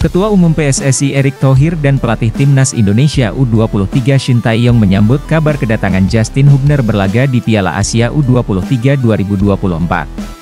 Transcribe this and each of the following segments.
Ketua Umum PSSI Erick Thohir dan pelatih Timnas Indonesia U23 Shin Tae-yong menyambut kabar kedatangan Justin Hubner berlaga di Piala Asia U23 2024.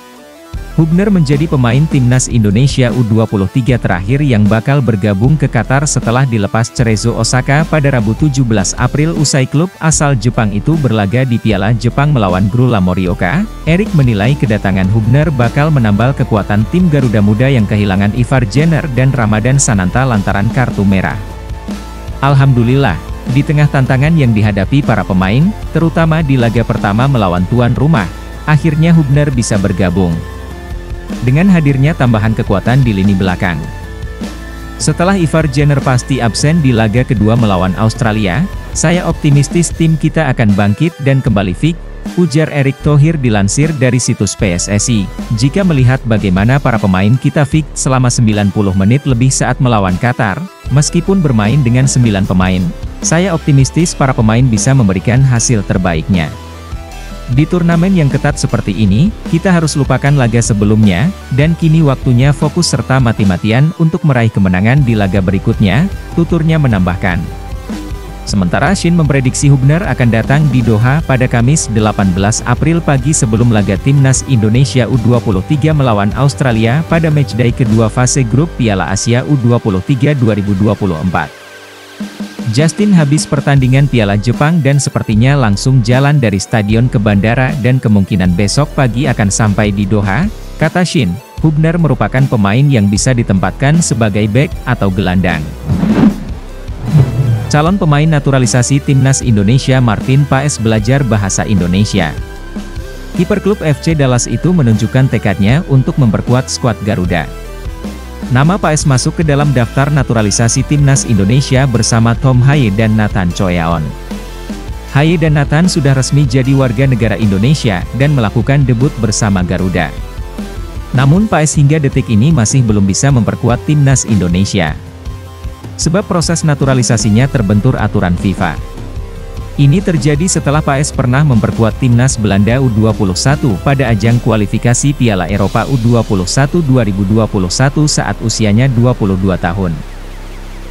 Hubner menjadi pemain Timnas Indonesia U23 terakhir yang bakal bergabung ke Qatar setelah dilepas Cerezo Osaka pada Rabu 17 April usai klub asal Jepang itu berlaga di Piala Jepang melawan Grula Morioka. Erick menilai kedatangan Hubner bakal menambal kekuatan tim Garuda Muda yang kehilangan Ivar Jenner dan Ramadan Sananta lantaran kartu merah. Alhamdulillah, di tengah tantangan yang dihadapi para pemain, terutama di laga pertama melawan tuan rumah, akhirnya Hubner bisa bergabung. Dengan hadirnya tambahan kekuatan di lini belakang. Setelah Ivar Jenner pasti absen di laga kedua melawan Australia, saya optimistis tim kita akan bangkit dan kembali fit, ujar Erick Thohir dilansir dari situs PSSI. Jika melihat bagaimana para pemain kita fit selama 90 menit lebih saat melawan Qatar, meskipun bermain dengan 9 pemain, saya optimistis para pemain bisa memberikan hasil terbaiknya. Di turnamen yang ketat seperti ini, kita harus lupakan laga sebelumnya, dan kini waktunya fokus serta mati-matian untuk meraih kemenangan di laga berikutnya, tuturnya menambahkan. Sementara Shin memprediksi Hubner akan datang di Doha pada Kamis 18 April pagi sebelum laga Timnas Indonesia U23 melawan Australia pada matchday kedua fase grup Piala Asia U23 2024. Justin habis pertandingan Piala Jepang dan sepertinya langsung jalan dari stadion ke bandara dan kemungkinan besok pagi akan sampai di Doha, kata Shin. Hubner merupakan pemain yang bisa ditempatkan sebagai bek atau gelandang. Calon pemain naturalisasi Timnas Indonesia Martin Paes belajar bahasa Indonesia. Kiper klub FC Dallas itu menunjukkan tekadnya untuk memperkuat skuad Garuda. Nama Paes masuk ke dalam daftar naturalisasi Timnas Indonesia bersama Tom Haye dan Nathan Choeaon. Haye dan Nathan sudah resmi jadi warga negara Indonesia dan melakukan debut bersama Garuda. Namun Paes hingga detik ini masih belum bisa memperkuat Timnas Indonesia. Sebab proses naturalisasinya terbentur aturan FIFA. Ini terjadi setelah Paes pernah memperkuat Timnas Belanda U21 pada ajang kualifikasi Piala Eropa U21 2021 saat usianya 22 tahun.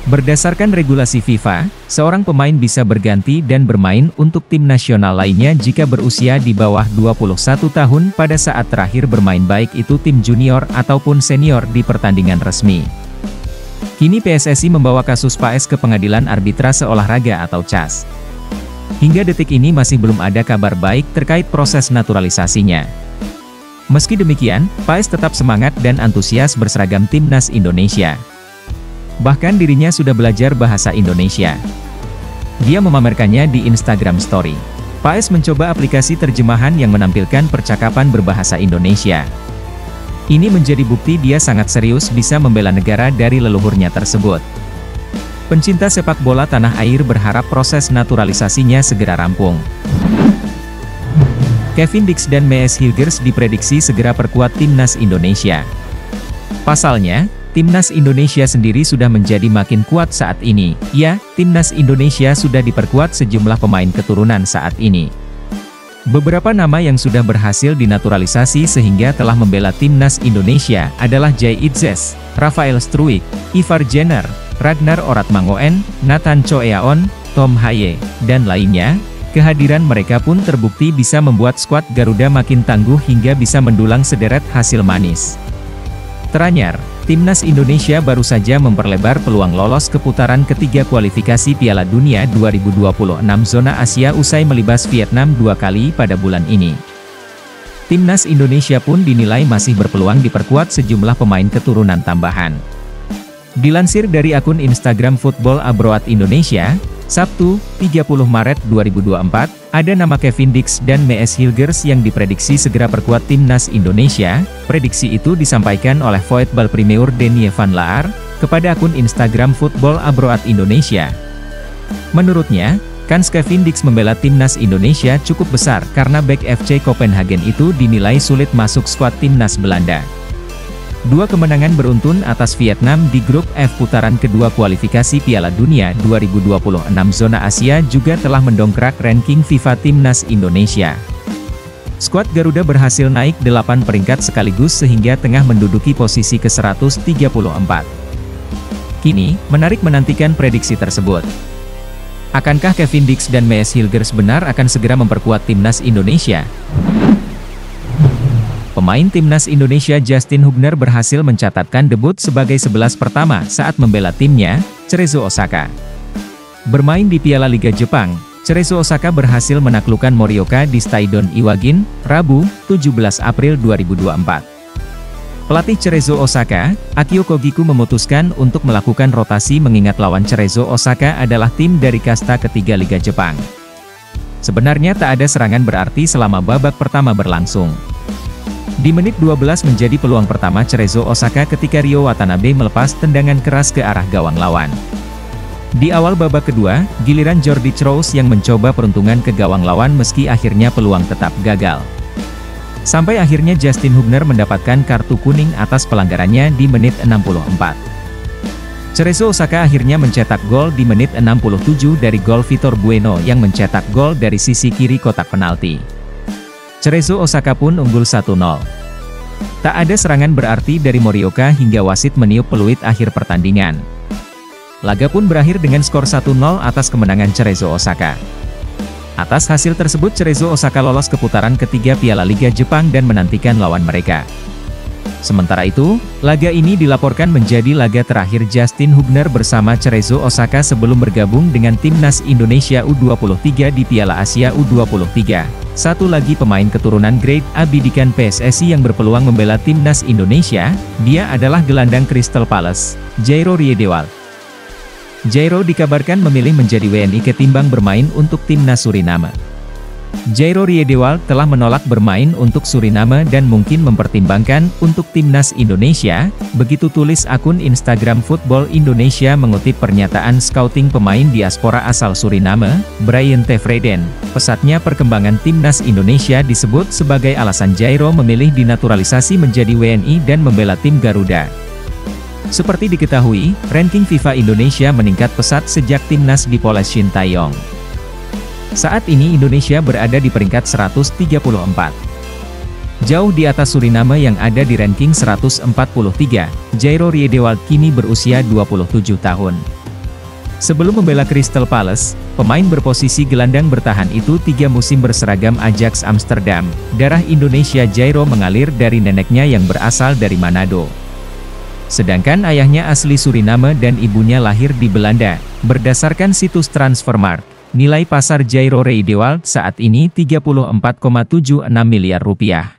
Berdasarkan regulasi FIFA, seorang pemain bisa berganti dan bermain untuk tim nasional lainnya jika berusia di bawah 21 tahun pada saat terakhir bermain baik itu tim junior ataupun senior di pertandingan resmi. Kini PSSI membawa kasus Paes ke Pengadilan Arbitrase Olahraga atau CAS. Hingga detik ini masih belum ada kabar baik terkait proses naturalisasinya. Meski demikian, Paes tetap semangat dan antusias berseragam Timnas Indonesia. Bahkan dirinya sudah belajar bahasa Indonesia. Dia memamerkannya di Instagram Story. Paes mencoba aplikasi terjemahan yang menampilkan percakapan berbahasa Indonesia. Ini menjadi bukti dia sangat serius bisa membela negara dari leluhurnya tersebut. Pencinta sepak bola tanah air berharap proses naturalisasinya segera rampung. Kevin Dix dan Mees Hilgers diprediksi segera perkuat Timnas Indonesia. Pasalnya, Timnas Indonesia sendiri sudah menjadi makin kuat saat ini. Ya, Timnas Indonesia sudah diperkuat sejumlah pemain keturunan saat ini. Beberapa nama yang sudah berhasil dinaturalisasi sehingga telah membela Timnas Indonesia adalah Jay Itzes, Rafael Struijk, Ivar Jenner, Ragnar Oratmangoen, Nathan Choeaon, Tom Haye, dan lainnya. Kehadiran mereka pun terbukti bisa membuat skuad Garuda makin tangguh hingga bisa mendulang sederet hasil manis. Teranyar, Timnas Indonesia baru saja memperlebar peluang lolos ke putaran ketiga kualifikasi Piala Dunia 2026 zona Asia usai melibas Vietnam 2 kali pada bulan ini. Timnas Indonesia pun dinilai masih berpeluang diperkuat sejumlah pemain keturunan tambahan. Dilansir dari akun Instagram Football Abroad Indonesia, Sabtu, 30 Maret 2024, ada nama Kevin Dix dan Mees Hilgers yang diprediksi segera perkuat Timnas Indonesia. Prediksi itu disampaikan oleh Voetbal Premier Denny van Laar, kepada akun Instagram Football Abroad Indonesia. Menurutnya, kans Kevin Dix membela Timnas Indonesia cukup besar karena bek FC Copenhagen itu dinilai sulit masuk skuad Timnas Belanda. Dua kemenangan beruntun atas Vietnam di grup F putaran kedua kualifikasi Piala Dunia 2026 zona Asia juga telah mendongkrak ranking FIFA Timnas Indonesia. Skuad Garuda berhasil naik 8 peringkat sekaligus sehingga tengah menduduki posisi ke-134. Kini, menarik menantikan prediksi tersebut. Akankah Kevin Dix dan Mees Hilgers benar akan segera memperkuat timnas Indonesia? Pemain timnas Indonesia Justin Hubner berhasil mencatatkan debut sebagai 11 pertama saat membela timnya, Cerezo Osaka. Bermain di Piala Liga Jepang, Cerezo Osaka berhasil menaklukkan Morioka di Stadion Iwagin, Rabu, 17 April 2024. Pelatih Cerezo Osaka, Akio Kogiku memutuskan untuk melakukan rotasi mengingat lawan Cerezo Osaka adalah tim dari kasta ketiga Liga Jepang. Sebenarnya tak ada serangan berarti selama babak pertama berlangsung. Di menit 12 menjadi peluang pertama Cerezo Osaka ketika Ryo Watanabe melepas tendangan keras ke arah gawang lawan. Di awal babak kedua, giliran Jordi Rose yang mencoba peruntungan ke gawang lawan meski akhirnya peluang tetap gagal. Sampai akhirnya Justin Hubner mendapatkan kartu kuning atas pelanggarannya di menit 64. Cerezo Osaka akhirnya mencetak gol di menit 67 dari gol Vitor Bueno yang mencetak gol dari sisi kiri kotak penalti. Cerezo Osaka pun unggul 1-0. Tak ada serangan berarti dari Morioka hingga wasit meniup peluit akhir pertandingan. Laga pun berakhir dengan skor 1-0 atas kemenangan Cerezo Osaka. Atas hasil tersebut Cerezo Osaka lolos ke putaran ketiga Piala Liga Jepang dan menantikan lawan mereka. Sementara itu, laga ini dilaporkan menjadi laga terakhir Justin Hubner bersama Cerezo Osaka sebelum bergabung dengan timnas Indonesia U23 di Piala Asia U23. Satu lagi pemain keturunan Grade A bidikan PSSI yang berpeluang membela timnas Indonesia, dia adalah gelandang Crystal Palace, Jairo Riedewald. Jairo dikabarkan memilih menjadi WNI ketimbang bermain untuk timnas Suriname. Jairo Riedewald telah menolak bermain untuk Suriname dan mungkin mempertimbangkan untuk timnas Indonesia, begitu tulis akun Instagram Football Indonesia mengutip pernyataan scouting pemain diaspora asal Suriname, Brian Tevreden. Pesatnya perkembangan timnas Indonesia disebut sebagai alasan Jairo memilih dinaturalisasi menjadi WNI dan membela tim Garuda. Seperti diketahui, ranking FIFA Indonesia meningkat pesat sejak timnas dipoles Shin Tae-yong. Saat ini Indonesia berada di peringkat 134. Jauh di atas Suriname yang ada di ranking 143, Jairo Riedewald kini berusia 27 tahun. Sebelum membela Crystal Palace, pemain berposisi gelandang bertahan itu 3 musim berseragam Ajax Amsterdam. Darah Indonesia Jairo mengalir dari neneknya yang berasal dari Manado. Sedangkan ayahnya asli Suriname dan ibunya lahir di Belanda. Berdasarkan situs Transfermarkt, nilai pasar Jairo Riedewald saat ini 34,76 miliar rupiah.